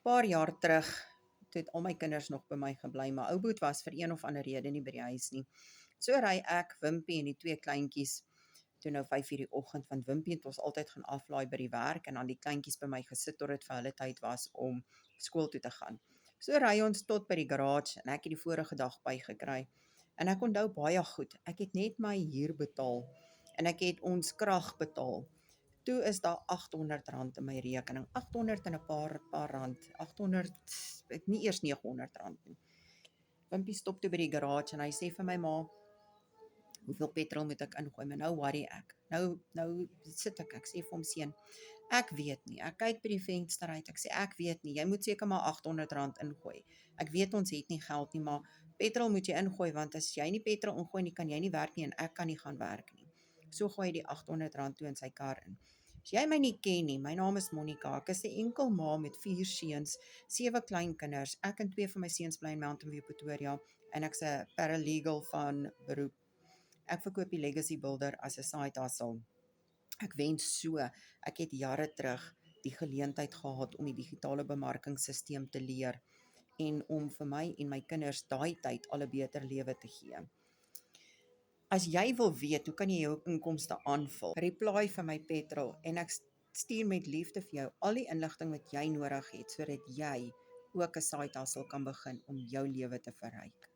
Paar jaar terug, toe het al my kinders nog by my gebly, maar ou boet was vir een of ander rede nie by die huis nie. So ry ek, Wimpie en die 2 kleintjies, toe nou 5:00 die oggend, want Wimpie het ons altyd gaan aflaai by die werk en dan die kleintjies by my gesit tot dit vir hulle tyd was om skool toe te gaan. So ry ons tot by die garage en ek het die vorige dag bygekry. En ek onthou baie goed, ek het net my huur betaal en ek het ons krag betaal. Toe is daar R800 in my rekening, 800 en 'n paar rand, 800, nie eers R900 nie. Wimpie stop toe by die garage en hy sê vir my ma, hoeveel petrol moet ek ingooi, maar nou worry ek. Nou sit ek sê vir hom seun, ek weet nie, ek kyk by die venster uit, ek sê ek weet nie, jy moet seker maar R800 ingooi. Ek weet ons het nie geld nie, maar petrol moet jy ingooi, want as jy nie petrol ingooi nie, kan jy nie werk nie en ek kan nie gaan werk nie. So gooi hy die R800 toe in sy kar in. As jy my nie ken nie, my naam is Monica, ek is 'n enkel ma met 4 seuns, 7 kleinkinders, ek en 2 van my seuns bly in Mountain View, Pretoria, en ek's 'n paralegal van beroep. Ek verkoop die Legacy Builder as 'n side hustle. Ek wens so, ek het jare terug die geleentheid gehad om die digitale bemarkingsstelsel te leer en om vir my en my kinders daai tyd al 'n beter lewe te gee. As jy wil weet, hoe kan jy jou inkomste aanvul? Reply vir my petrol en ek stuur met liefde vir jou al die inligting wat jy nodig het, sodat jy ook 'n side hustle kan begin om jou lewe te verryk.